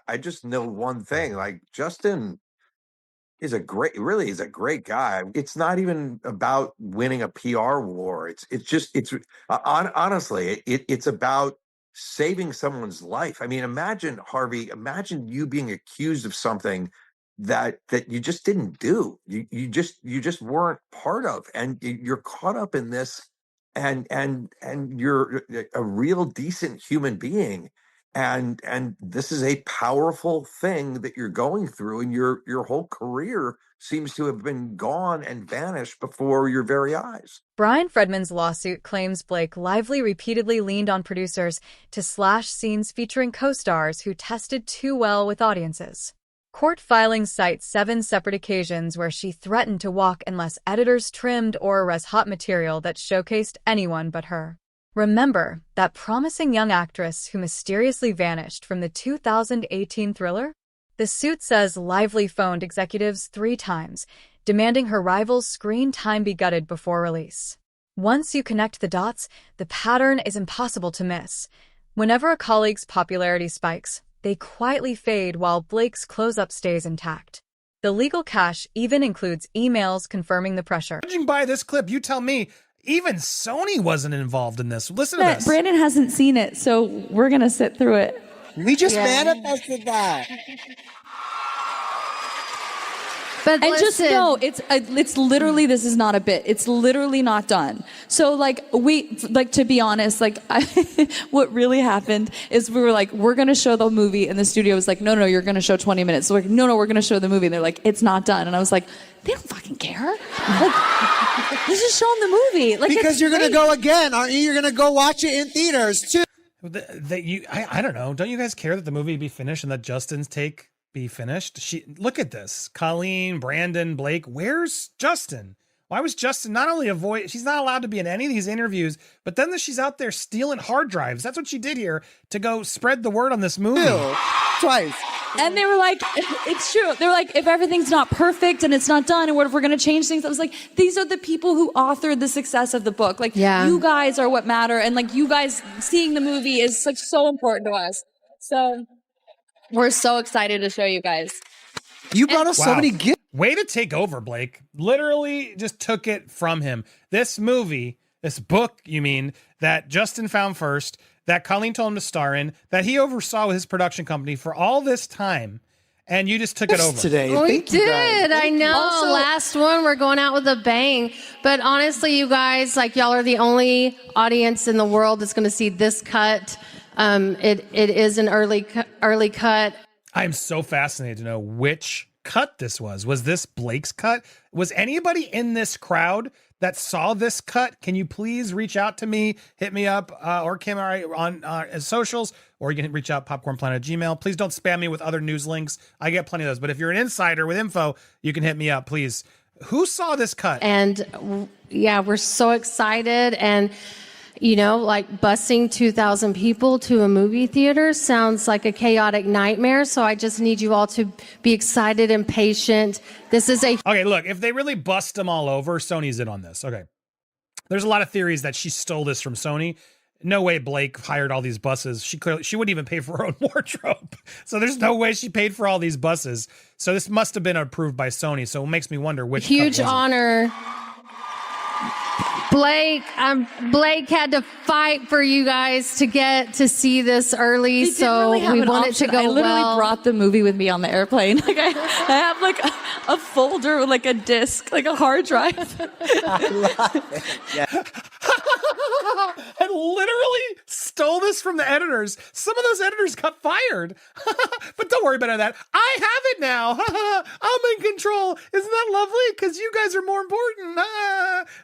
I just know one thing, like Justin really is a great guy. It's not even about winning a PR war. Honestly, it's about saving someone's life. I mean, imagine, Harvey, imagine you being accused of something that you just didn't do. You just weren't part of, and you're caught up in this, and you're a real decent human being, and this is a powerful thing that you're going through, and your whole career seems to have been gone and vanished before your very eyes. Bryan Freedman's lawsuit claims Blake Lively repeatedly leaned on producers to slash scenes featuring co-stars who tested too well with audiences. Court filings cite 7 separate occasions where she threatened to walk unless editors trimmed or erased hot material that showcased anyone but her. Remember that promising young actress who mysteriously vanished from the 2018 thriller? The suit says Lively phoned executives 3 times, demanding her rival's screen time be gutted before release. Once you connect the dots, the pattern is impossible to miss. Whenever a colleague's popularity spikes, they quietly fade while Blake's close-up stays intact. The legal cache even includes emails confirming the pressure. Judging by this clip, you tell me, even Sony wasn't involved in this. Listen to this. Brandon hasn't seen it, so we're going to sit through it. We just manifested that. But and listen, just know, it's literally, this is not a bit. It's literally not done. So like to be honest, like what really happened is we were like, we're going to show the movie, and the studio was like, no, you're going to show 20 minutes. So we're like, no, we're going to show the movie. And they're like, it's not done. And I was like, they don't fucking care. Like, let's just show them the movie. Like, because you're going to go again, aren't you? You're going to go watch it in theaters too. I don't know. Don't you guys care that the movie be finished and that Justin's take be finished? Look at this. Colleen, Brandon, Blake. Where's Justin? Why was Justin not only she's not allowed to be in any of these interviews, but then she's out there stealing hard drives. That's what she did here to go spread the word on this movie. Twice. And they were like, it's true. They were like, if everything's not perfect and it's not done, and what if we're going to change things? I was like, these are the people who authored the success of the book. Like, you guys are what matter. And like, you guys seeing the movie is like so important to us. So we're so excited to show you guys. You brought us so many gifts. Way to take over, Blake. Literally just took it from him. This movie, this book, you mean, that Justin found first, that Colleen told him to star in, that he oversaw with his production company for all this time, and you just took it over. Today. We did. I know. Also, last one, we're going out with a bang. But honestly, you guys, like, y'all are the only audience in the world that's going to see this cut. It is an early cut. I'm so fascinated to know which cut this was. Was this Blake's cut? Was anybody in this crowd that saw this cut? Can you please reach out to me, hit me up, or Kim on socials, or you can reach out popcornplanet@gmail. Please don't spam me with other news links. I get plenty of those. But if you're an insider with info, you can hit me up, please. Who saw this cut? And yeah, we're so excited. And you know, like busing 2,000 people to a movie theater sounds like a chaotic nightmare. So I just need you all to be excited and patient. This is Okay, look, if they really bust them all over, Sony's in on this. Okay. There's a lot of theories that she stole this from Sony. No way Blake hired all these buses. She wouldn't even pay for her own wardrobe. So there's no way she paid for all these buses. So this must have been approved by Sony. So it makes me wonder which huge honor. Blake had to fight for you guys to get to see this early, so we want it to go well. I literally brought the movie with me on the airplane. Like I have like a folder with like a disc, like a hard drive. I love it. Yeah. I literally stole this from the editors. Some of those editors got fired. But don't worry about that. I have it now. I'm in control. Isn't that lovely? Because you guys are more important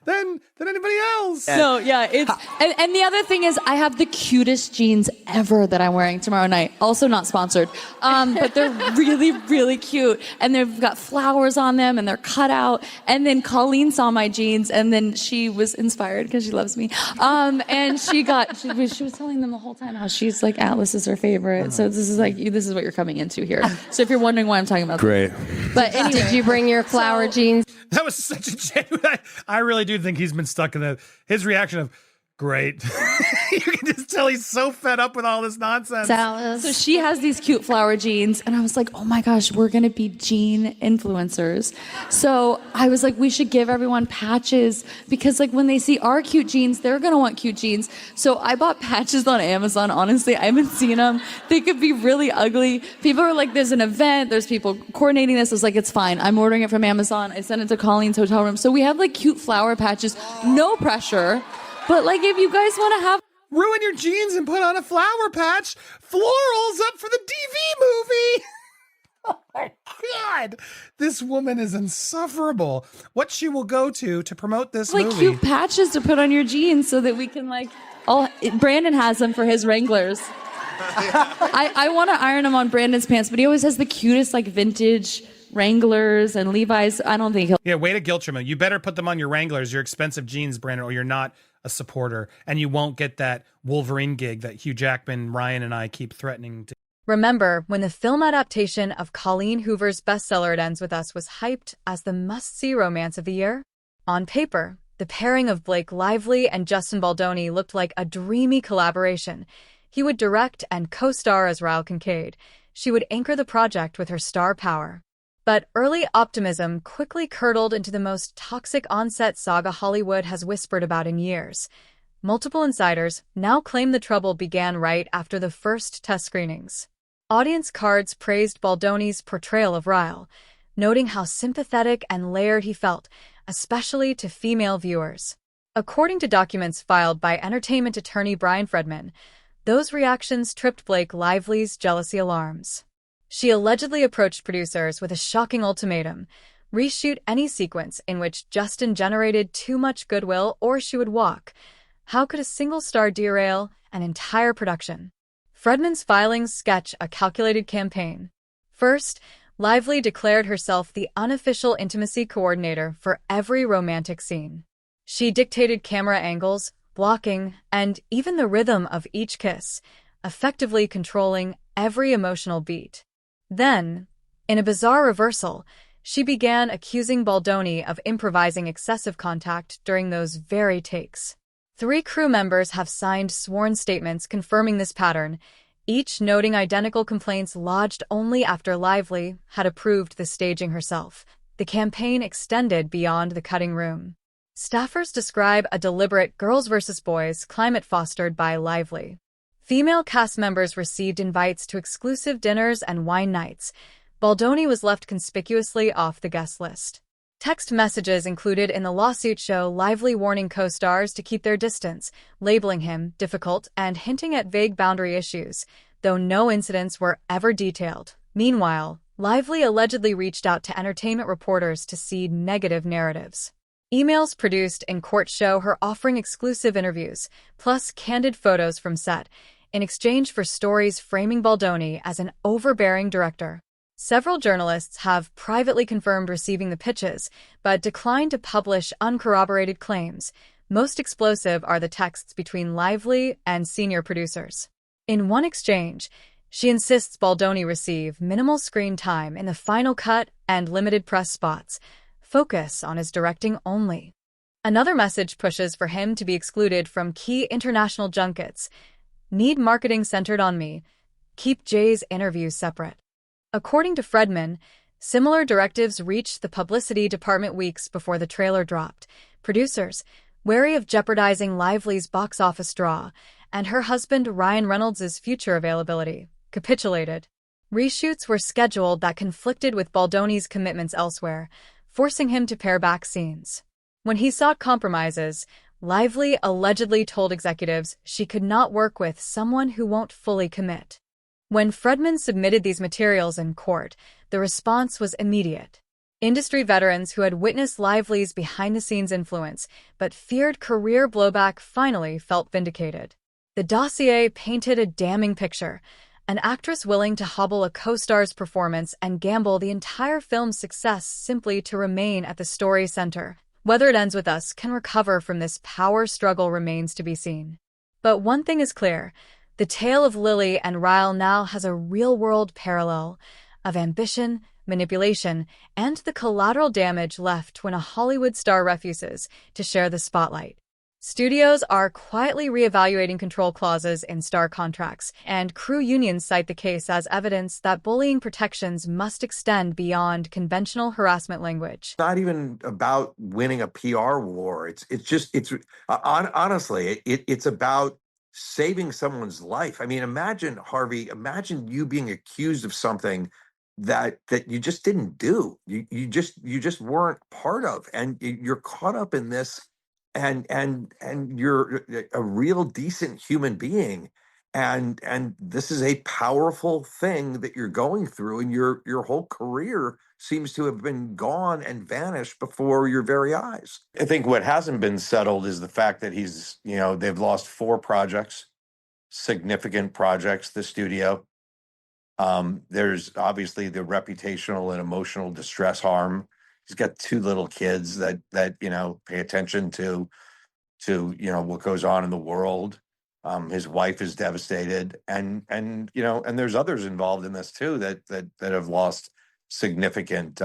than anybody else. So yeah, it's and the other thing is I have the cutest jeans ever that I'm wearing tomorrow night. Also not sponsored. But they're really, really cute. And they've got flowers on them and they're cut out. And then Colleen saw my jeans and then she was inspired because she loves me. And she was telling them the whole time how she's like Atlas is her favorite. So this is what you're coming into here. So if you're wondering why I'm talking about great. But anyway, did you bring your jeans? That was such a genuine. I really do think he's been stuck in his reaction of Great. You can just tell he's so fed up with all this nonsense. So she has these cute flower jeans, and I was like, oh my gosh, we're gonna be jean influencers. So I was like, we should give everyone patches, because like when they see our cute jeans, they're gonna want cute jeans. So I bought patches on Amazon. Honestly, I haven't seen them. They could be really ugly. People are like, there's an event, there's people coordinating this. I was like, it's fine. I'm ordering it from Amazon. I sent it to Colleen's hotel room. So we have like cute flower patches, no pressure. But like, if you guys want to have Ruin your jeans and put on a flower patch, florals up for the DV movie. Oh my God. This woman is insufferable. What she will go to promote this like movie. cute patches to put on your jeans so that we can like, Brandon has them for his Wranglers. I want to iron them on Brandon's pants, but he always has the cutest like vintage Wranglers and Levi's. I don't think he'll. Yeah, way to guilt him. You better put them on your Wranglers, your expensive jeans, Brandon, or you're not a supporter, and you won't get that Wolverine gig that Hugh Jackman, Ryan, and I keep threatening to. Remember when the film adaptation of Colleen Hoover's bestseller It Ends With Us was hyped as the must-see romance of the year? On paper, the pairing of Blake Lively and Justin Baldoni looked like a dreamy collaboration. He would direct and co-star as Ryle Kincaid. She would anchor the project with her star power. But early optimism quickly curdled into the most toxic on-set saga Hollywood has whispered about in years. Multiple insiders now claim the trouble began right after the first test screenings. Audience cards praised Baldoni's portrayal of Ryle, noting how sympathetic and layered he felt, especially to female viewers. According to documents filed by entertainment attorney Bryan Freedman, those reactions tripped Blake Lively's jealousy alarms. She allegedly approached producers with a shocking ultimatum: reshoot any sequence in which Justin generated too much goodwill or she would walk. How could a single star derail an entire production? Freedman's filings sketch a calculated campaign. First, Lively declared herself the unofficial intimacy coordinator for every romantic scene. She dictated camera angles, blocking, and even the rhythm of each kiss, effectively controlling every emotional beat. Then, in a bizarre reversal, she began accusing Baldoni of improvising excessive contact during those very takes. 3 crew members have signed sworn statements confirming this pattern, each noting identical complaints lodged only after Lively had approved the staging herself. The campaign extended beyond the cutting room. Staffers describe a deliberate girls versus boys climate fostered by Lively. Female cast members received invites to exclusive dinners and wine nights. Baldoni was left conspicuously off the guest list. Text messages included in the lawsuit show Lively warning co-stars to keep their distance, labeling him difficult and hinting at vague boundary issues, though no incidents were ever detailed. Meanwhile, Lively allegedly reached out to entertainment reporters to seed negative narratives. Emails produced in court show her offering exclusive interviews, plus candid photos from set, in exchange for stories framing Baldoni as an overbearing director. Several journalists have privately confirmed receiving the pitches, but declined to publish uncorroborated claims. Most explosive are the texts between Lively and senior producers. In one exchange, she insists Baldoni receive minimal screen time in the final cut and limited press spots. Focus on his directing only. Another message pushes for him to be excluded from key international junkets. Need marketing centered on me. Keep Jay's interviews separate. According to Freedman, similar directives reached the publicity department weeks before the trailer dropped. Producers, wary of jeopardizing Lively's box office draw, and her husband Ryan Reynolds' future availability, capitulated. Reshoots were scheduled that conflicted with Baldoni's commitments elsewhere, forcing him to pare back scenes. When he sought compromises, Lively allegedly told executives she could not work with someone who won't fully commit. When Freedman submitted these materials in court, the response was immediate. Industry veterans who had witnessed Lively's behind-the-scenes influence but feared career blowback finally felt vindicated. The dossier painted a damning picture: an actress willing to hobble a co-star's performance and gamble the entire film's success simply to remain at the story's center. Whether It Ends With Us can recover from this power struggle remains to be seen. But one thing is clear: the tale of Lily and Ryle now has a real-world parallel of ambition, manipulation, and the collateral damage left when a Hollywood star refuses to share the spotlight. Studios are quietly reevaluating control clauses in star contracts, and crew unions cite the case as evidence that bullying protections must extend beyond conventional harassment language. Not even about winning a PR war. Honestly, it's about saving someone's life. I mean, imagine, Harvey, imagine you being accused of something that you just didn't do. You just weren't part of, and you're caught up in this, and you're a real decent human being, and this is a powerful thing that you're going through, and your whole career seems to have been gone and vanished before your very eyes. I think what hasn't been settled is the fact that they've lost 4 projects, significant projects, the studio. There's obviously the reputational and emotional distress harm. He's got 2 little kids that pay attention to what goes on in the world. His wife is devastated, and there's others involved in this too that have lost significant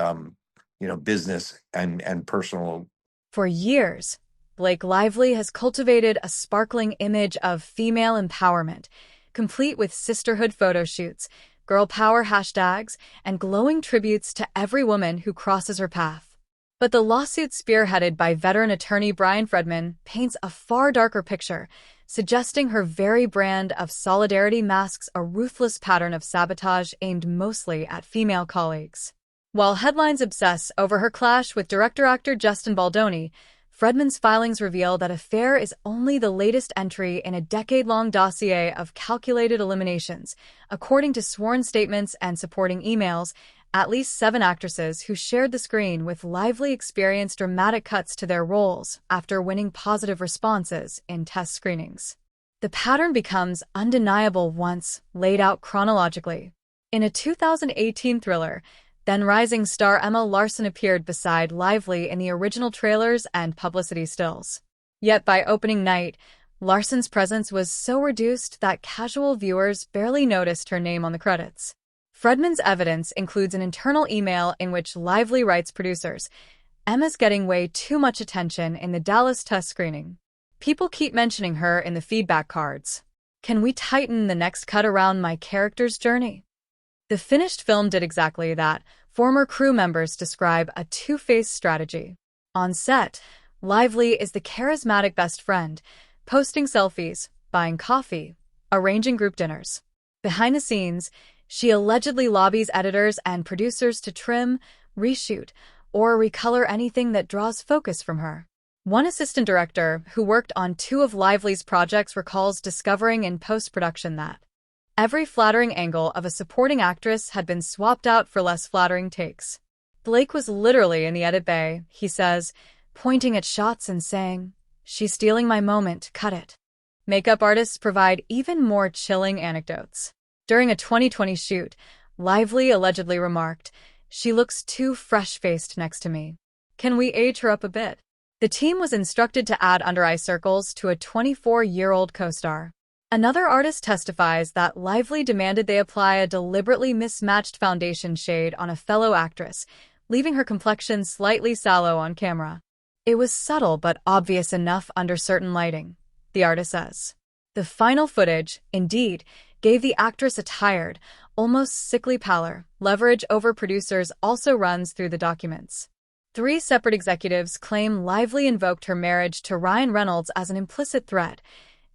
business and personal. For years, Blake Lively has cultivated a sparkling image of female empowerment, complete with sisterhood photo shoots, girl power hashtags, and glowing tributes to every woman who crosses her path. But the lawsuit spearheaded by veteran attorney Bryan Freedman paints a far darker picture, suggesting her very brand of solidarity masks a ruthless pattern of sabotage aimed mostly at female colleagues. While headlines obsess over her clash with director-actor Justin Baldoni, Freedman's filings reveal that affair is only the latest entry in a decade-long dossier of calculated eliminations. According to sworn statements and supporting emails, at least 7 actresses who shared the screen with Lively experienced dramatic cuts to their roles after winning positive responses in test screenings. The pattern becomes undeniable once laid out chronologically. In a 2018 thriller, then rising star Emma Larson appeared beside Lively in the original trailers and publicity stills. Yet by opening night, Larson's presence was so reduced that casual viewers barely noticed her name on the credits. Freedman's evidence includes an internal email in which Lively writes producers, "Emma's getting way too much attention in the Dallas test screening. People keep mentioning her in the feedback cards. Can we tighten the next cut around my character's journey?" The finished film did exactly that. Former crew members describe a two-faced strategy. On set, Lively is the charismatic best friend, posting selfies, buying coffee, arranging group dinners. Behind the scenes, she allegedly lobbies editors and producers to trim, reshoot, or recolor anything that draws focus from her. One assistant director who worked on 2 of Lively's projects recalls discovering in post-production that every flattering angle of a supporting actress had been swapped out for less flattering takes. Blake was literally in the edit bay, he says, pointing at shots and saying, "She's stealing my moment, cut it." Makeup artists provide even more chilling anecdotes. During a 2020 shoot, Lively allegedly remarked, "She looks too fresh-faced next to me. Can we age her up a bit?" The team was instructed to add under-eye circles to a 24-year-old co-star. Another artist testifies that Lively demanded they apply a deliberately mismatched foundation shade on a fellow actress, leaving her complexion slightly sallow on camera. "It was subtle but obvious enough under certain lighting," the artist says. The final footage, indeed, gave the actress a tired, almost sickly pallor. Leverage over producers also runs through the documents. 3 separate executives claim Lively invoked her marriage to Ryan Reynolds as an implicit threat.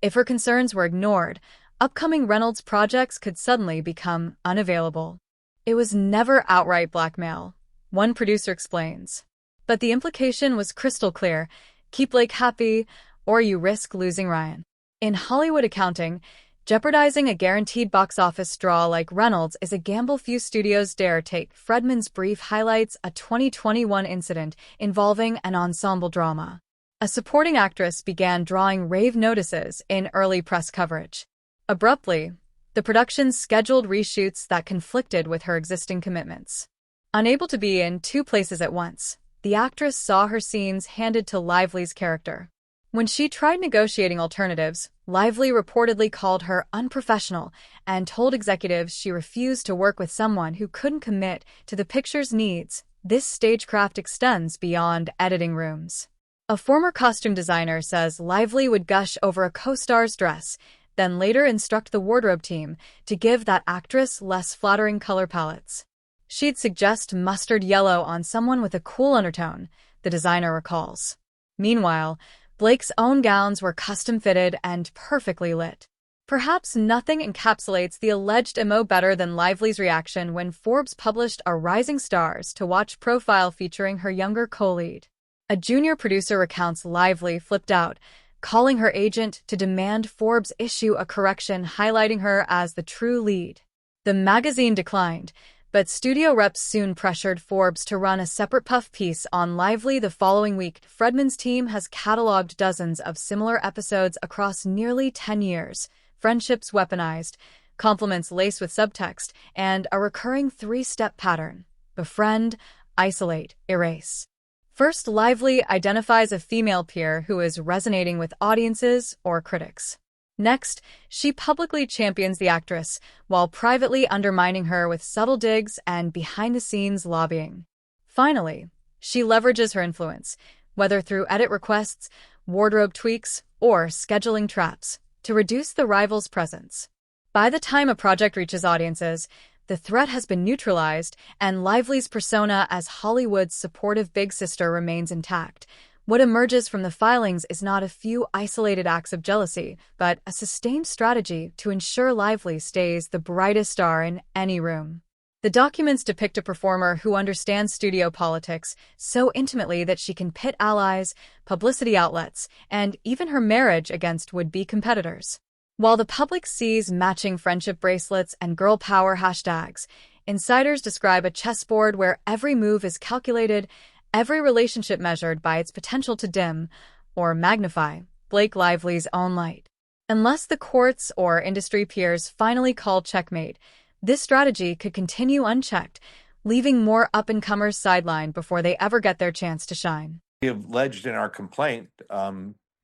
If her concerns were ignored, upcoming Reynolds projects could suddenly become unavailable. "It was never outright blackmail," one producer explains. But the implication was crystal clear: keep Blake happy, or you risk losing Ryan. In Hollywood accounting, jeopardizing a guaranteed box office draw like Reynolds is a gamble few studios dare take. Freedman's brief highlights a 2021 incident involving an ensemble drama. A supporting actress began drawing rave notices in early press coverage. Abruptly, the production scheduled reshoots that conflicted with her existing commitments. Unable to be in 2 places at once, the actress saw her scenes handed to Lively's character. When she tried negotiating alternatives, Lively reportedly called her unprofessional and told executives she refused to work with someone who couldn't commit to the picture's needs. This stagecraft extends beyond editing rooms. A former costume designer says Lively would gush over a co-star's dress, then later instruct the wardrobe team to give that actress less flattering color palettes. She'd suggest mustard yellow on someone with a cool undertone, the designer recalls. Meanwhile, Blake's own gowns were custom-fitted and perfectly lit. Perhaps nothing encapsulates the alleged MO better than Lively's reaction when Forbes published a Rising Stars to Watch profile featuring her younger co-lead. A junior producer recounts Lively flipped out, calling her agent to demand Forbes issue a correction highlighting her as the true lead. The magazine declined, but studio reps soon pressured Forbes to run a separate puff piece on Lively the following week. Freedman's team has cataloged dozens of similar episodes across nearly 10 years. Friendships weaponized, compliments laced with subtext, and a recurring three-step pattern: befriend, isolate, erase. First, Lively identifies a female peer who is resonating with audiences or critics. Next, she publicly champions the actress, while privately undermining her with subtle digs and behind-the-scenes lobbying. Finally, she leverages her influence, whether through edit requests, wardrobe tweaks, or scheduling traps, to reduce the rival's presence. By the time a project reaches audiences, the threat has been neutralized, and Lively's persona as Hollywood's supportive big sister remains intact. What emerges from the filings is not a few isolated acts of jealousy, but a sustained strategy to ensure Lively stays the brightest star in any room. The documents depict a performer who understands studio politics so intimately that she can pit allies, publicity outlets, and even her marriage against would-be competitors. While the public sees matching friendship bracelets and girl power hashtags, insiders describe a chessboard where every move is calculated, every relationship measured by its potential to dim or magnify Blake Lively's own light. Unless the courts or industry peers finally call checkmate, this strategy could continue unchecked, leaving more up-and-comers sidelined before they ever get their chance to shine. We have alleged in our complaint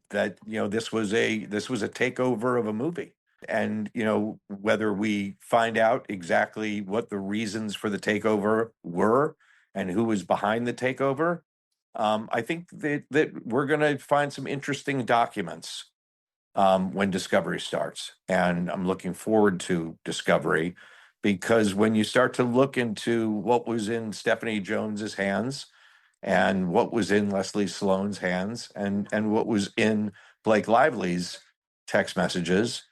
that this was a takeover of a movie, and whether we find out exactly what the reasons for the takeover were and who was behind the takeover, I think that we're going to find some interesting documents when Discovery starts, and I'm looking forward to Discovery. Because when you start to look into what was in Stephanie Jones's hands and what was in Leslie Sloan's hands and what was in Blake Lively's text messages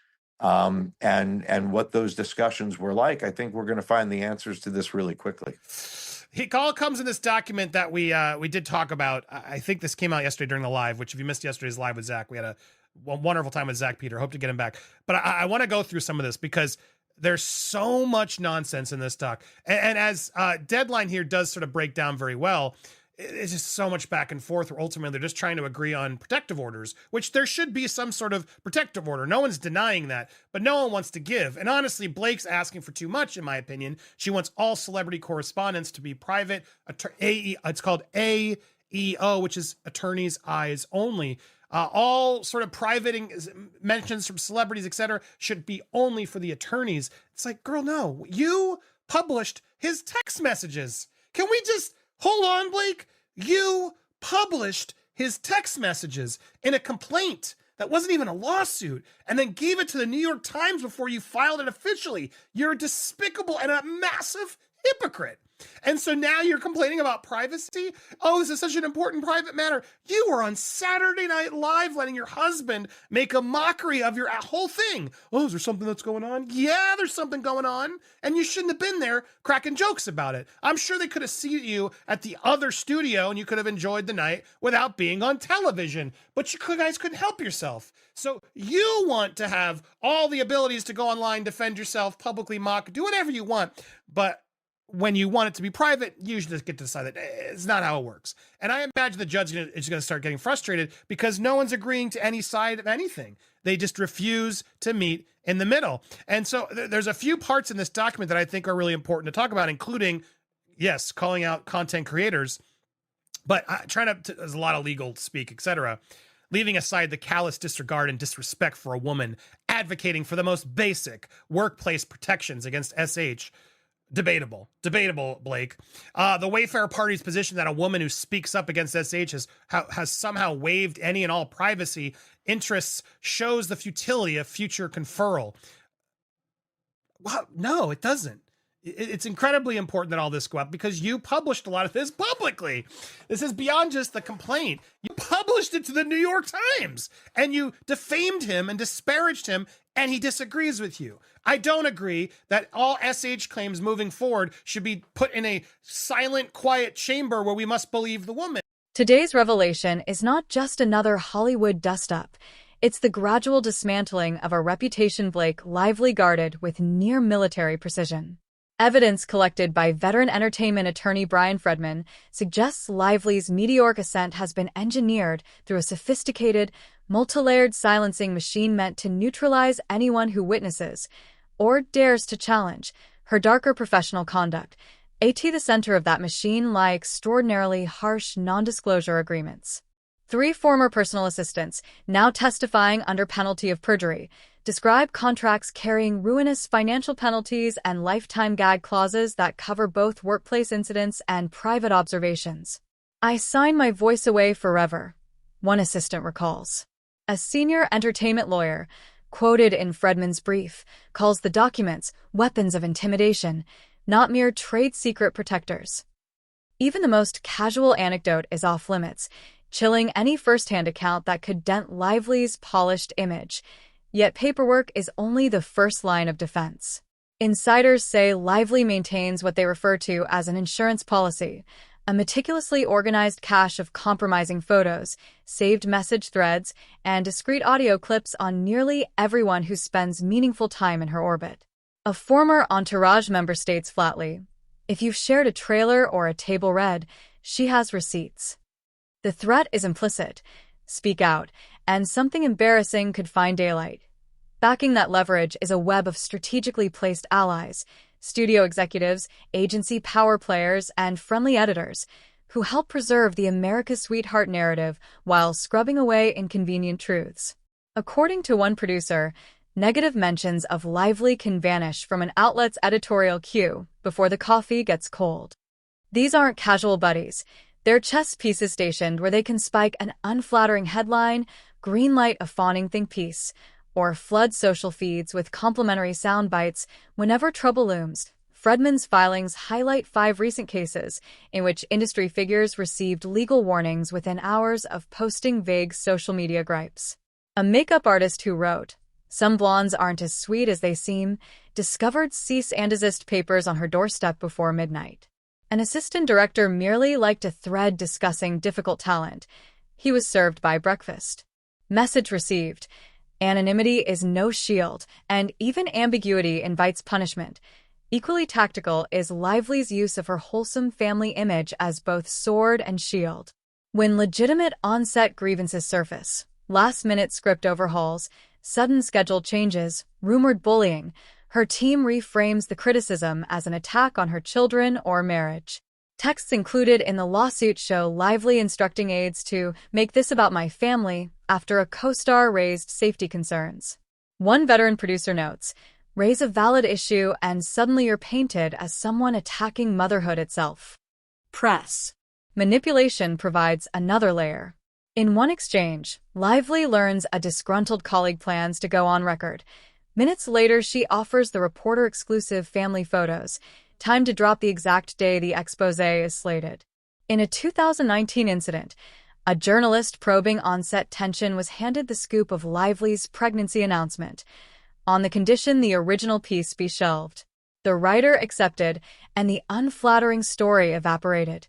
and what those discussions were like, I think we're going to find the answers to this really quickly. It all comes in this document that we did talk about. I think this came out yesterday during the live, which if you missed yesterday's live with Zach, we had a wonderful time with Zach Peter. Hope to get him back. But I want to go through some of this because there's so much nonsense in this doc. And as Deadline here does sort of break down very well, it's just so much back and forth where ultimately they're just trying to agree on protective orders, which there should be some sort of protective order. No one's denying that, but no one wants to give. And honestly, Blake's asking for too much, in my opinion. She wants all celebrity correspondence to be private. It's called AEO, which is attorney's eyes only. All sort of private mentions from celebrities, etc., should be only for the attorneys. It's like, girl, no. You published his text messages. Can we just hold on, Blake? You published his text messages in a complaint that wasn't even a lawsuit, and then gave it to the New York Times before you filed it officially. You're a despicable and a massive hypocrite. And so now you're complaining about privacy? Oh, this is such an important private matter. You were on Saturday Night Live letting your husband make a mockery of your whole thing. Oh, is there something that's going on? Yeah, there's something going on. And you shouldn't have been there cracking jokes about it. I'm sure they could have seen you at the other studio and you could have enjoyed the night without being on television. But you guys couldn't help yourself. So you want to have all the abilities to go online, defend yourself, publicly mock, do whatever you want. But when you want it to be private, you just get to decide that it's not how it works. And I imagine the judge is going to start getting frustrated because no one's agreeing to any side of anything. They just refuse to meet in the middle. And so there's a few parts in this document that I think are really important to talk about, including, yes, calling out content creators, but trying to there's a lot of legal speak, etc. Leaving aside the callous disregard and disrespect for a woman, advocating for the most basic workplace protections against SH. Debatable, Blake. The Wayfair party's position that a woman who speaks up against SH has somehow waived any and all privacy interests shows the futility of future conferral. Well, no, it doesn't. It's incredibly important that all this go up because you published a lot of this publicly. This is beyond just the complaint. You published it to the New York Times and you defamed him and disparaged him, and he disagrees with you. I don't agree that all SH claims moving forward should be put in a silent, quiet chamber where we must believe the woman. Today's revelation is not just another Hollywood dust-up. It's the gradual dismantling of a reputation Blake lively guarded with near-military precision. Evidence collected by veteran entertainment attorney Bryan Freedman suggests Lively's meteoric ascent has been engineered through a sophisticated, multi-layered silencing machine meant to neutralize anyone who witnesses, or dares to challenge, her darker professional conduct. At the center of that machine lie extraordinarily harsh non-disclosure agreements. 3 former personal assistants, now testifying under penalty of perjury, describe contracts carrying ruinous financial penalties and lifetime gag clauses that cover both workplace incidents and private observations. "I sign my voice away forever," one assistant recalls. A senior entertainment lawyer, quoted in Freedman's brief, calls the documents weapons of intimidation, not mere trade secret protectors. Even the most casual anecdote is off limits, chilling any first-hand account that could dent Lively's polished image. Yet paperwork is only the first line of defense. Insiders say Lively maintains what they refer to as an insurance policy, a meticulously organized cache of compromising photos, saved message threads, and discrete audio clips on nearly everyone who spends meaningful time in her orbit. A former Entourage member states flatly, "If you've shared a trailer or a table read, she has receipts." The threat is implicit. Speak out, and something embarrassing could find daylight. Backing that leverage is a web of strategically placed allies, studio executives, agency power players, and friendly editors, who help preserve the America's Sweetheart narrative while scrubbing away inconvenient truths. According to one producer, negative mentions of Lively can vanish from an outlet's editorial queue before the coffee gets cold. These aren't casual buddies. They're chess pieces stationed where they can spike an unflattering headline, greenlight a fawning think piece, or flood social feeds with complimentary sound bites whenever trouble looms. Freedman's filings highlight 5 recent cases in which industry figures received legal warnings within hours of posting vague social media gripes. A makeup artist who wrote, "Some blondes aren't as sweet as they seem," discovered cease and desist papers on her doorstep before midnight. An assistant director merely liked a thread discussing difficult talent. He was served by breakfast. Message received. Anonymity is no shield, and even ambiguity invites punishment. Equally tactical is Lively's use of her wholesome family image as both sword and shield. When legitimate on-set grievances surface, last-minute script overhauls, sudden schedule changes, rumored bullying, her team reframes the criticism as an attack on her children or marriage. Texts included in the lawsuit show Lively instructing aides to "make this about my family" after a co-star raised safety concerns. One veteran producer notes, "Raise a valid issue and suddenly you're painted as someone attacking motherhood itself." Press manipulation provides another layer. In one exchange, Lively learns a disgruntled colleague plans to go on record. Minutes later, she offers the reporter exclusive family photos, time to drop the exact day the expose is slated. In a 2019 incident, a journalist probing on-set tension was handed the scoop of Lively's pregnancy announcement, on the condition the original piece be shelved. The writer accepted, and the unflattering story evaporated.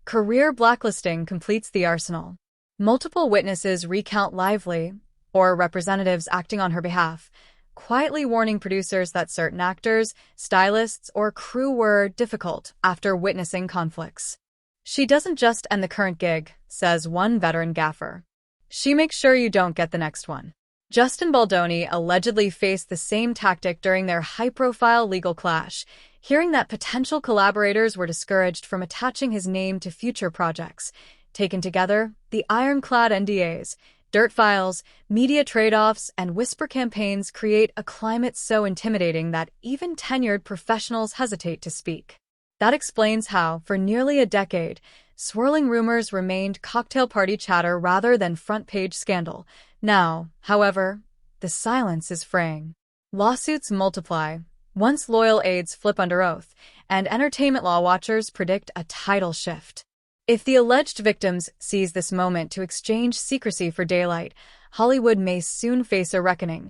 Career blacklisting completes the arsenal. Multiple witnesses recount Lively, or representatives acting on her behalf, quietly warning producers that certain actors, stylists, or crew were difficult after witnessing conflicts. "She doesn't just end the current gig," says one veteran gaffer. "She makes sure you don't get the next one." Justin Baldoni allegedly faced the same tactic during their high-profile legal clash, hearing that potential collaborators were discouraged from attaching his name to future projects. Taken together, the ironclad NDAs, Dirt files, media trade-offs, and whisper campaigns create a climate so intimidating that even tenured professionals hesitate to speak. That explains how, for nearly a decade, swirling rumors remained cocktail party chatter rather than front-page scandal. Now, however, the silence is fraying. Lawsuits multiply, once loyal aides flip under oath, and entertainment law watchers predict a tidal shift. If the alleged victims seize this moment to exchange secrecy for daylight, Hollywood may soon face a reckoning.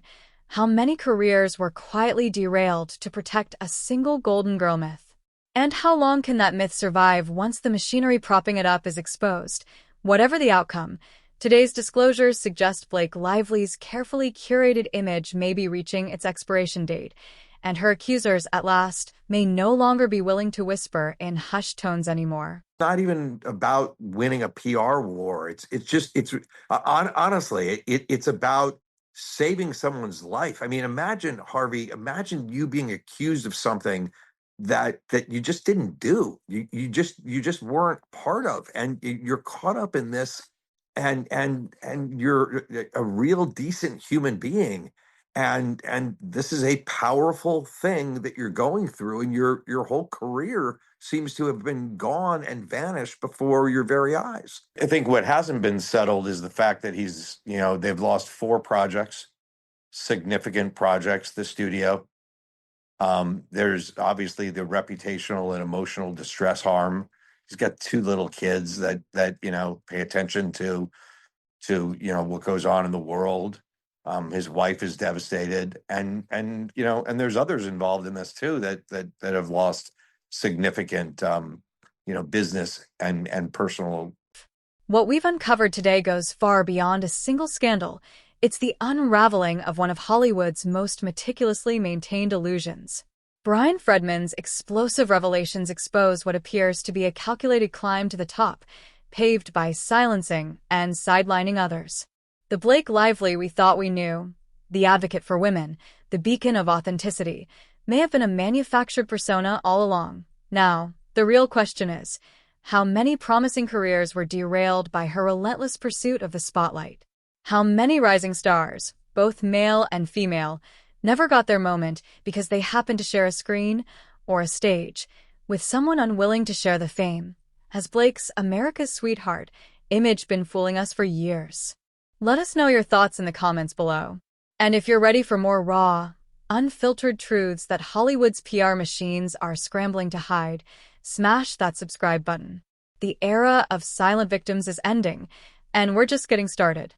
How many careers were quietly derailed to protect a single Golden Girl myth? And how long can that myth survive once the machinery propping it up is exposed? Whatever the outcome, today's disclosures suggest Blake Lively's carefully curated image may be reaching its expiration date, and her accusers, at last, may no longer be willing to whisper in hushed tones anymore. Not even about winning a PR war. Honestly, it's about saving someone's life. I mean, imagine, Harvey, imagine you being accused of something that you just didn't do. You just weren't part of, and you're caught up in this, and you're a real decent human being, and this is a powerful thing that you're going through, and your whole career seems to have been gone and vanished before your very eyes. I think what hasn't been settled is the fact that they've lost 4 projects, significant projects, the studio. There's obviously the reputational and emotional distress harm. He's got 2 little kids that pay attention to what goes on in the world. His wife is devastated, and there's others involved in this too that have lost significant business and personal. What we've uncovered today goes far beyond a single scandal. It's the unraveling of one of Hollywood's most meticulously maintained illusions. Bryan Freedman's explosive revelations expose what appears to be a calculated climb to the top, paved by silencing and sidelining others. The Blake Lively we thought we knew, the advocate for women, the beacon of authenticity, may have been a manufactured persona all along. Now, the real question is, how many promising careers were derailed by her relentless pursuit of the spotlight? How many rising stars, both male and female, never got their moment because they happened to share a screen or a stage with someone unwilling to share the fame? Has Blake's America's Sweetheart image been fooling us for years? Let us know your thoughts in the comments below. And if you're ready for more raw, unfiltered truths that Hollywood's PR machines are scrambling to hide, smash that subscribe button. The era of silent victims is ending, and we're just getting started.